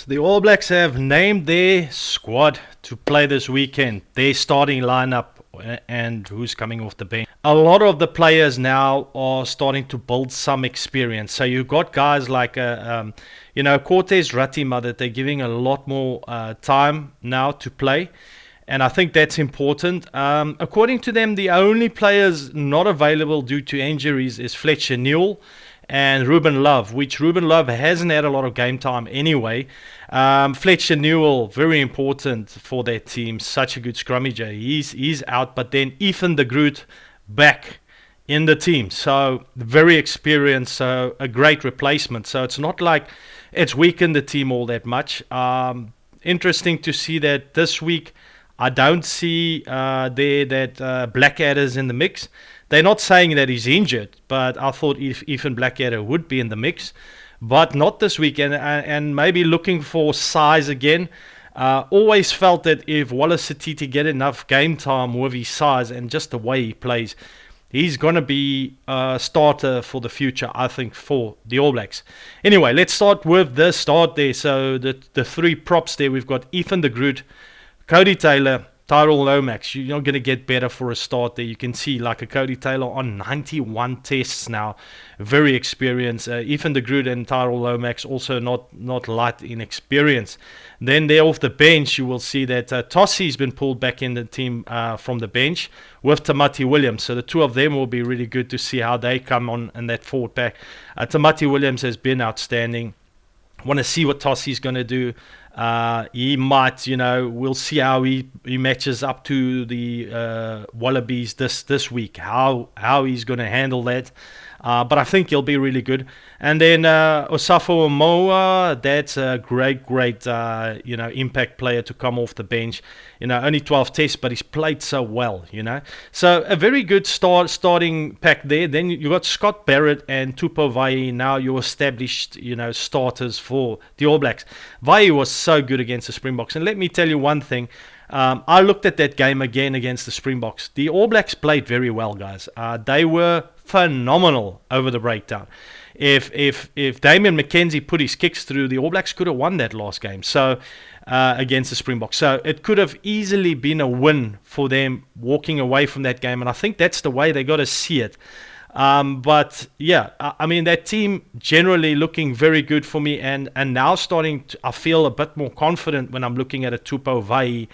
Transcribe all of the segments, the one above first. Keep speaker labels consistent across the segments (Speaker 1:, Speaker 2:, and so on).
Speaker 1: The All Blacks have named their squad to play this weekend, their starting lineup and who's coming off the bench. A lot of the players now are starting to build some experience. So you've got guys like, Cortez Ratima that they're giving a lot more time now to play. And I think that's important. According to them, the only players not available due to injuries is Fletcher Newell and Ruben Love, which Ruben Love hasn't had a lot of game time anyway. Fletcher Newell, very important for their team, such a good scrummager. He's out, but then Ethan de Groot back in the team. So very experienced, so a great replacement. So it's not like it's weakened the team all that much. Interesting to see that this week I don't see that Blackadder's in the mix. They're not saying that he's injured, but I thought Ethan Blackadder would be in the mix, but not this week. And maybe looking for size again. Always felt that if Wallace Satiti get enough game time with his size and just the way he plays, he's going to be a starter for the future, I think, for the All Blacks. Anyway, let's start with the start there. So the three props there, we've got Ethan de Groot, Cody Taylor, Tyrell Lomax. You're not going to get better for a start there. You can see like a Cody Taylor on 91 tests now. Very experienced. Ethan de Groot and Tyrell Lomax also not light in experience. Then there off the bench, you will see that Tossi's been pulled back in the team from the bench with Tamati Williams. So the two of them will be really good to see how they come on in that forward pack. Tamati Williams has been outstanding. Want to see what Tossi's going to do. He might, we'll see how he matches up to the Wallabies this week, how he's going to handle that. But I think he'll be really good. And then Osafo Moa, that's a great, impact player to come off the bench. Only 12 tests, but he's played so well, So a very good starting pack there. Then you got Scott Barrett and Tupou Vaa'i, now your established, starters for the All Blacks. Vaa'i was so good against the Springboks. And let me tell you one thing. I looked at that game again against the Springboks. The All Blacks played very well, guys. They were phenomenal over the breakdown. If Damian McKenzie put his kicks through, the All Blacks could have won that last game. So against the Springboks. So it could have easily been a win for them walking away from that game. And I think that's the way they got to see it. But yeah, I mean, that team generally looking very good for me, and now I feel a bit more confident when I'm looking at a Tupou Vaa'i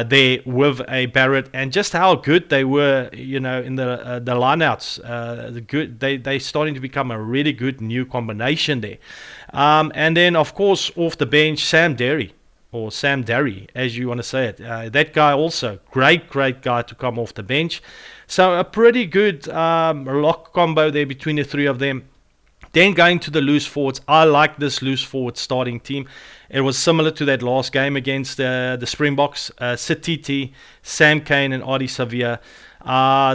Speaker 1: there with a Barrett, and just how good they were, in the lineouts. They're starting to become a really good new combination there. And then of course off the bench, Sam Derry, or Sam Derry, as you want to say it. That guy also, great guy to come off the bench. So a pretty good lock combo there between the three of them. Then going to the loose forwards, I like this loose forward starting team. It was similar to that last game against the Springboks. Satiti, Sam Cane and Ardie Savea.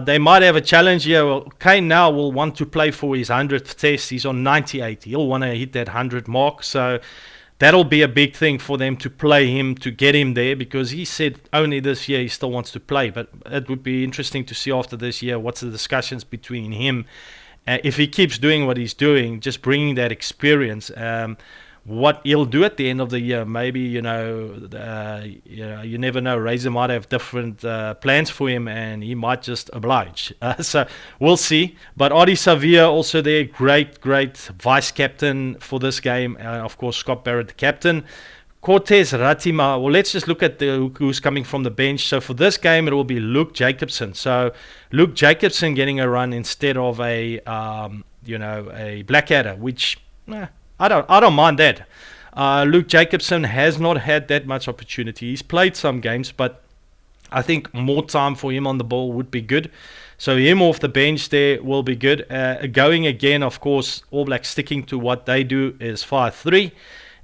Speaker 1: They might have a challenge here. Well, Kane now will want to play for his 100th test. He's on 98. He'll want to hit that 100 mark. So that'll be a big thing for them to play him, to get him there, because he said only this year he still wants to play. But it would be interesting to see after this year what's the discussions between him. If he keeps doing what he's doing, just bringing that experience, what he'll do at the end of the year. Maybe, you never know. Razor might have different plans for him, and he might just oblige. So we'll see. But Ardie Savea also there, great vice captain for this game. Of course, Scott Barrett, the captain. Cortez Ratima. Well, let's just look at who's coming from the bench. So for this game, it will be Luke Jacobson. So Luke Jacobson getting a run instead of a Blackadder, which I don't mind that. Luke Jacobson has not had that much opportunity. He's played some games, but I think more time for him on the ball would be good. So him off the bench there will be good. Going again, of course, All Blacks sticking to what they do is 5-3.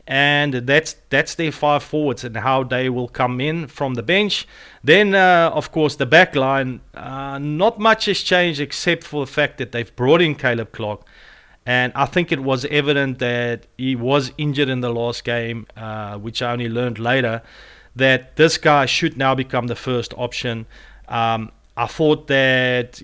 Speaker 1: And that's their 5 forwards and how they will come in from the bench. Then, of course, the back line, not much has changed except for the fact that they've brought in Caleb Clark. And I think it was evident that he was injured in the last game, which I only learned later, that this guy should now become the first option. I thought that,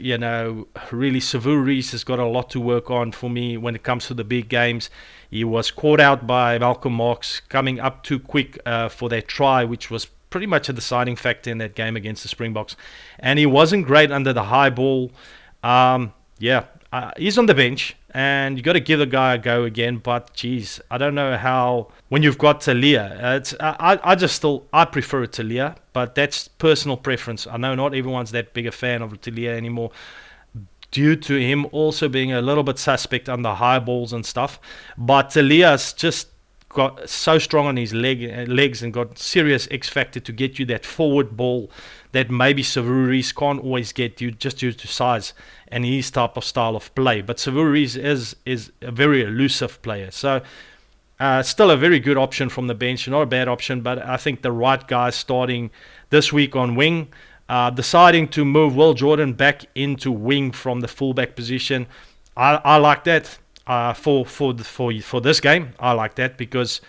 Speaker 1: really Savu Reece has got a lot to work on for me when it comes to the big games. He was caught out by Malcolm Marx coming up too quick for that try, which was pretty much a deciding factor in that game against the Springboks. And he wasn't great under the high ball. He's on the bench, and you got to give the guy a go again. But geez, I don't know how when you've got Talia. I prefer Talia, but that's personal preference. I know not everyone's that big a fan of Talia anymore, due to him also being a little bit suspect on the high balls and stuff. But Talia's just got so strong on his legs and got serious X factor to get you that forward ball that maybe Savu Reece can't always get you, just due to size and his type of style of play. But Savu Reece is a very elusive player. So still a very good option from the bench, not a bad option, but I think the right guy starting this week on wing. Deciding to move Will Jordan back into wing from the fullback position. I like that. For this game, I like that because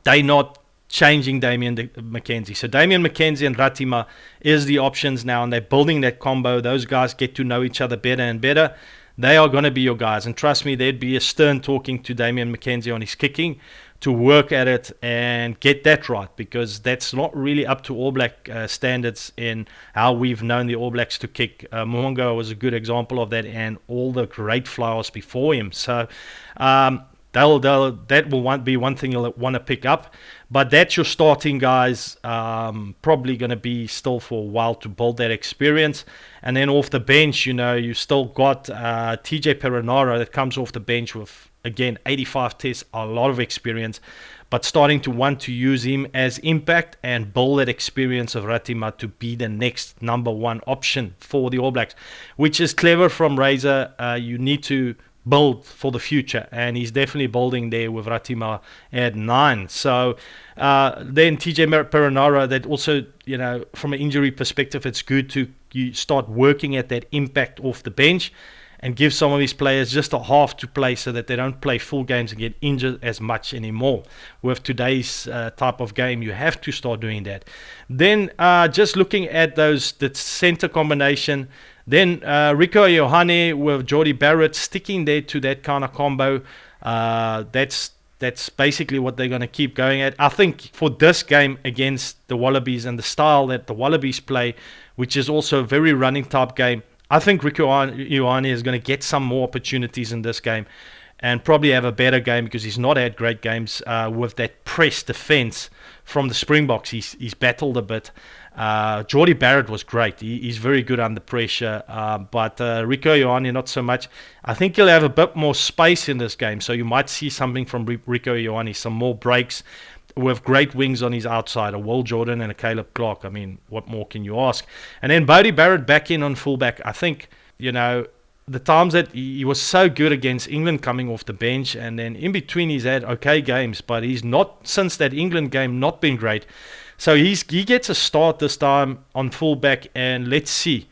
Speaker 1: they're not changing Damian McKenzie. So Damian McKenzie and Ratima is the options now, and they're building that combo. Those guys get to know each other better and better. They are going to be your guys, and trust me, there'd be a stern talking to Damian McKenzie on his kicking to work at it and get that right, because that's not really up to All Black standards in how we've known the All Blacks to kick. Mwongo was a good example of that, and all the great flyers before him. So that will be one thing you'll want to pick up. But that's your starting guys, probably going to be still for a while to build that experience. And then off the bench, you still got TJ Perenara that comes off the bench with, again, 85 tests, a lot of experience, but starting to want to use him as impact and build that experience of Ratima to be the next number one option for the All Blacks, which is clever from Razor. You need to build for the future, and he's definitely building there with Ratima at 9. So then TJ Perenara, that also, from an injury perspective, it's good to you start working at that impact off the bench and give some of these players just a half to play so that they don't play full games and get injured as much anymore. With today's type of game, you have to start doing that. Then just looking at the center combination, then Rico Ioane with Jordie Barrett sticking there to that kind of combo. That's basically what they're going to keep going at. I think for this game against the Wallabies and the style that the Wallabies play, which is also a very running type game, I think Rico Ioane is going to get some more opportunities in this game and probably have a better game, because he's not had great games with that press defense from the Springboks. He's battled a bit. Jordie Barrett was great. He's very good under pressure, but Rico Ioane not so much. I think he'll have a bit more space in this game, so you might see something from Rico Ioane, some more breaks with great wings on his outside, a Will Jordan and a Caleb Clark. I mean, what more can you ask? And then Bodie Barrett back in on fullback. I think, the times that he was so good against England coming off the bench, and then in between he's had okay games, but he's not, since that England game, not been great. So he gets a start this time on fullback, and let's see.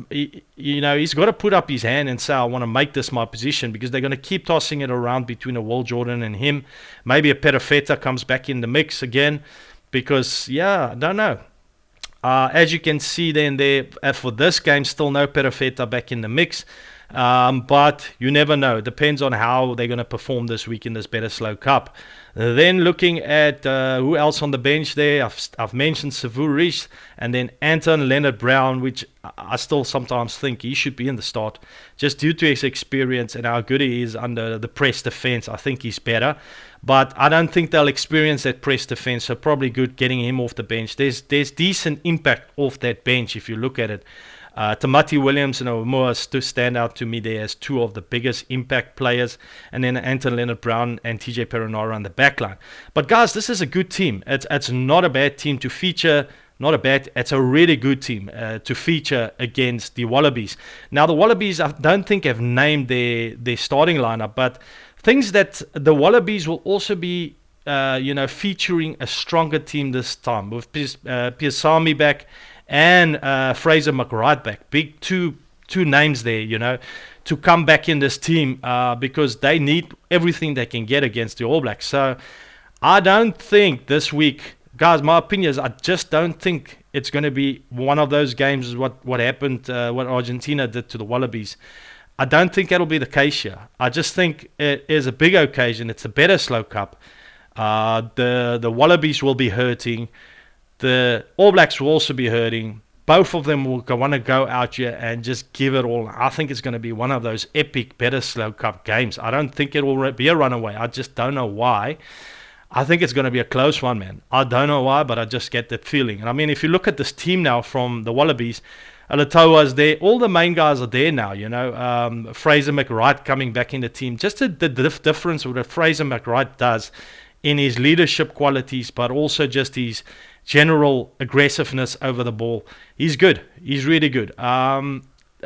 Speaker 1: He's got to put up his hand and say, I want to make this my position, because they're going to keep tossing it around between a Will Jordan and him. Maybe a Perofeta comes back in the mix again, because, I don't know. As you can see then there, for this game, still no Perofeta back in the mix. But you never know. Depends on how they're going to perform this week in this Bledisloe Cup. Then looking at who else on the bench there, I've mentioned Savu Reece, and then Anton Leonard-Brown, which I still sometimes think he should be in the start, just due to his experience and how good he is under the press defense. I think he's better, but I don't think they'll experience that press defense, so probably good getting him off the bench. There's decent impact off that bench if you look at it. Tamati Williams and Omoa stand out to me there as two of the biggest impact players, and then Anton Leonard-Brown and TJ Perenara on the backline. But guys, this is a good team. It's not a bad team to feature. It's a really good team to feature against the Wallabies. Now, the Wallabies, I don't think have named their starting lineup, but things that the Wallabies will also be featuring a stronger team this time with Piasami back and Fraser McRae back. Big two names there, to come back in this team because they need everything they can get against the All Blacks. So I don't think this week, guys, my opinion is I just don't think it's going to be one of those games is what happened, what Argentina did to the Wallabies. I don't think that'll be the case here. I just think it is a big occasion. It's the Bledisloe Cup. The Wallabies will be hurting. The All Blacks will also be hurting. Both of them will want to go out here and just give it all. I think it's going to be one of those epic Bledisloe Cup games. I don't think it will be a runaway. I just don't know why. I think it's going to be a close one, man. I don't know why, but I just get that feeling. And I mean, if you look at this team now from the Wallabies, Alatoa's there. All the main guys are there now, you know. Fraser McWright coming back in the team. Just the difference what Fraser McWright does in his leadership qualities, but also just his general aggressiveness over the ball. He's good. He's really good.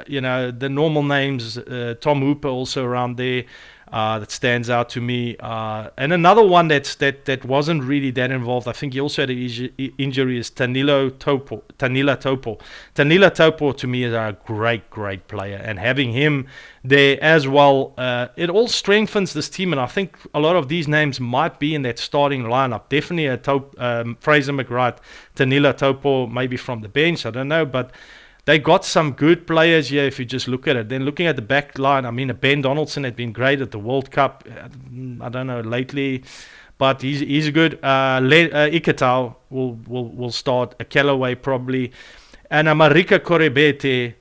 Speaker 1: You know, the normal names, Tom Hooper also around there. That stands out to me. And another one that wasn't really that involved, I think he also had an injury, is Tanila Topo. Tanila Topo to me is a great player. And having him there as well, it all strengthens this team. And I think a lot of these names might be in that starting lineup. Definitely Fraser McWright, Tanila Topo, maybe from the bench, I don't know. But they got some good players here if you just look at it. Then looking at the back line, I mean, Ben Donaldson had been great at the World Cup. I don't know lately, but he's good. Iketau will start. A Callaway probably. And Marika Korebete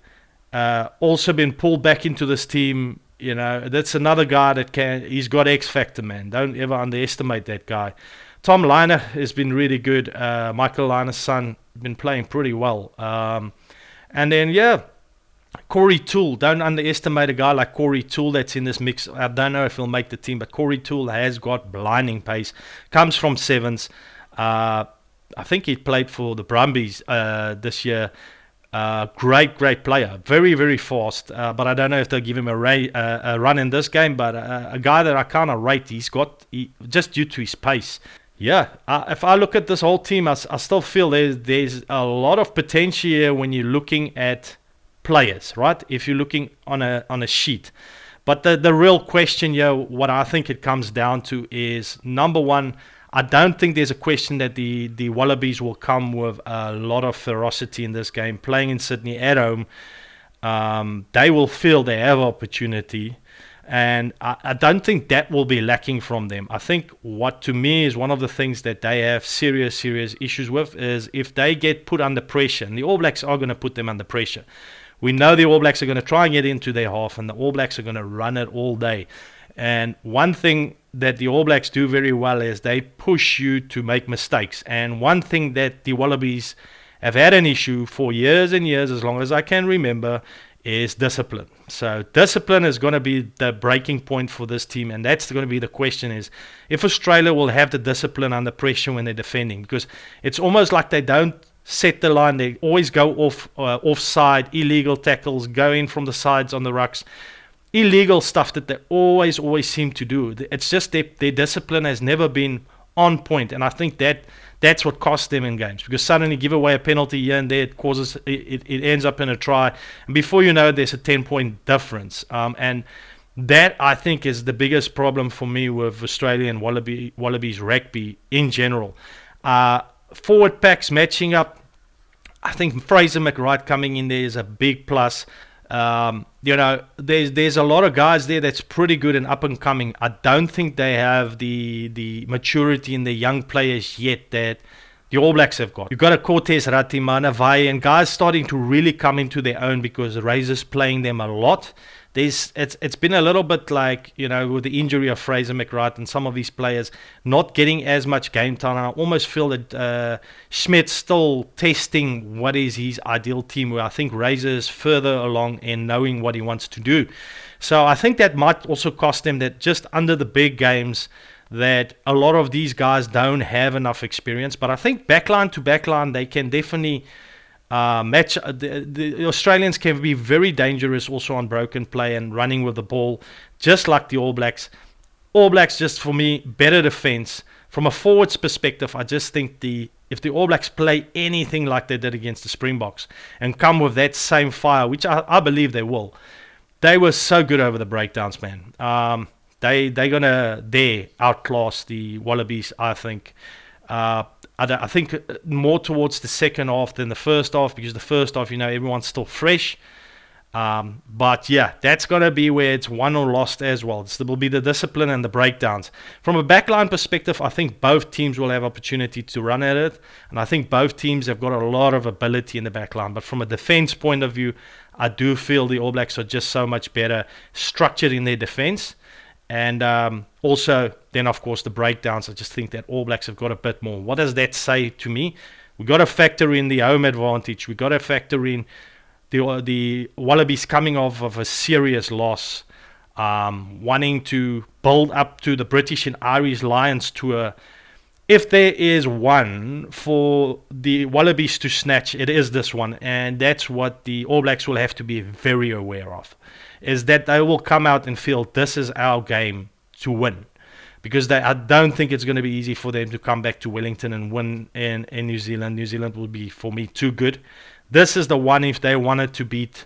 Speaker 1: also been pulled back into this team. You know, that's another guy he's got X factor, man. Don't ever underestimate that guy. Tom Liner has been really good. Michael Liner's son been playing pretty well. And then, yeah, Corey Toole. Don't underestimate a guy like Corey Toole that's in this mix. I don't know if he'll make the team, but Corey Toole has got blinding pace. Comes from sevens. I think he played for the Brumbies this year. Great player. Very fast. But I don't know if they'll give him a run in this game. But a guy that I kind of rate, just due to his pace. Yeah, if I look at this whole team, I still feel there's a lot of potential here when you're looking at players, right? If you're looking on a sheet. But the real question here, what I think it comes down to is, number one, I don't think there's a question that the Wallabies will come with a lot of ferocity in this game. Playing in Sydney at home, they will feel they have opportunity. And I don't think that will be lacking from them. I think what to me is one of the things that they have serious issues with is if they get put under pressure, and the All Blacks are going to put them under pressure. We know the All Blacks are going to try and get into their half, and the All Blacks are going to run it all day. And one thing that the All Blacks do very well is they push you to make mistakes. And one thing that the Wallabies have had an issue for years and years, as long as I can remember, is discipline. So discipline is going to be the breaking point for this team, and that's going to be the question, is if Australia will have the discipline under pressure when they're defending, because it's almost like they don't set the line. They always go offside, illegal tackles, go in from the sides on the rucks, illegal stuff that they always seem to do. It's just their discipline has never been on point, and I think that's what costs them in games, because suddenly give away a penalty here and there, it ends up in a try, and before you know it, there's a 10-point difference. And that, I think, is the biggest problem for me with Australian Wallabies rugby in general. Forward packs matching up. I think Fraser McWright coming in there is a big plus. You know, there's a lot of guys there that's pretty good and up and coming. I don't think they have the maturity in the young players yet that the All Blacks have got. You've got a Cortez, Ratimana, Vai, and guys starting to really come into their own because Razor's playing them a lot. It's been a little bit like, you know, with the injury of Fraser McWright and some of these players not getting as much game time. I almost feel that Schmidt's still testing what is his ideal team, where I think Razor is further along in knowing what he wants to do. So I think that might also cost them, that just under the big games that a lot of these guys don't have enough experience. But I think backline to backline, they can definitely match. The Australians can be very dangerous also on broken play and running with the ball, just like the All Blacks. All Blacks, just for me, better defense. From a forwards perspective, I just think if the All Blacks play anything like they did against the Springboks and come with that same fire, which I believe they will, they were so good over the breakdowns, man. They're gonna outclass the Wallabies, I think. I think more towards the second half than the first half, because the first half, everyone's still fresh. But yeah, that's going to be where it's won or lost as well. It will be the discipline and the breakdowns. From a backline perspective, I think both teams will have opportunity to run at it. And I think both teams have got a lot of ability in the backline. But from a defense point of view, I do feel the All Blacks are just so much better structured in their defense. And also, then, of course, the breakdowns. I just think that All Blacks have got a bit more. What does that say to me? We've got to factor in the home advantage. We've got to factor in the Wallabies coming off of a serious loss, wanting to build up to the British and Irish Lions tour. If there is one for the Wallabies to snatch, it is this one. And that's what the All Blacks will have to be very aware of, is that they will come out and feel this is our game to win. Because I don't think it's going to be easy for them to come back to Wellington and win in New Zealand. New Zealand will be, for me, too good. This is the one if they wanted to beat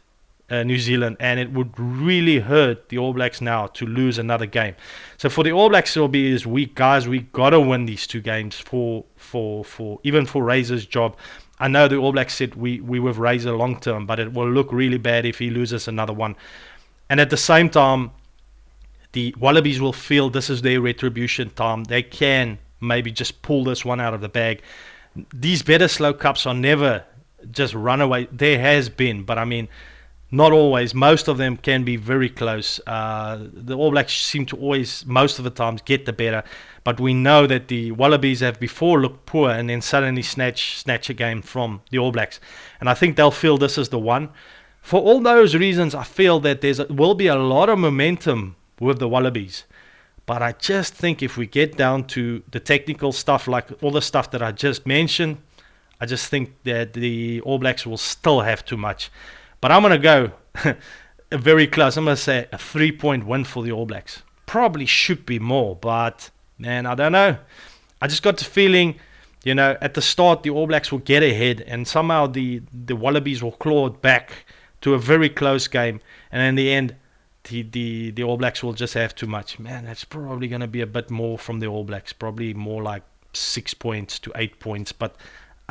Speaker 1: New Zealand, and it would really hurt the All Blacks now to lose another game. So for the All Blacks, it'll be this week, guys. We got to win these two games for even for Razor's job. I know the All Blacks said we with Razor long term, but it will look really bad if he loses another one. And at the same time, the Wallabies will feel this is their retribution time. They can maybe just pull this one out of the bag. These Bledisloe Cups are never just run away. There has been, but I mean, not always. Most of them can be very close. The All Blacks seem to always, most of the times, get the better. But we know that the Wallabies have before looked poor and then suddenly snatch a game from the All Blacks. And I think they'll feel this is the one. For all those reasons, I feel that will be a lot of momentum with the Wallabies. But I just think if we get down to the technical stuff, like all the stuff that I just mentioned, I just think that the All Blacks will still have too much. But I'm going to go very close. I'm going to say a 3-point win for the All Blacks. Probably should be more, but man, I don't know. I just got the feeling, at the start, the All Blacks will get ahead, and somehow the Wallabies will claw it back to a very close game. And in the end, the All Blacks will just have too much. Man, that's probably going to be a bit more from the All Blacks. Probably more like 6 points to 8 points. But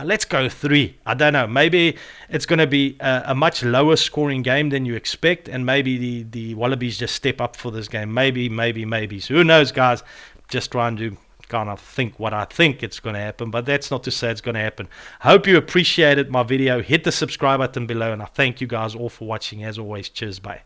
Speaker 1: let's go 3. I don't know. Maybe it's going to be a much lower scoring game than you expect, and maybe the Wallabies just step up for this game. Maybe. So who knows, guys? Just trying to kind of think what I think it's going to happen, but that's not to say it's going to happen. I hope you appreciated my video. Hit the subscribe button below, and I thank you guys all for watching. As always, cheers, bye.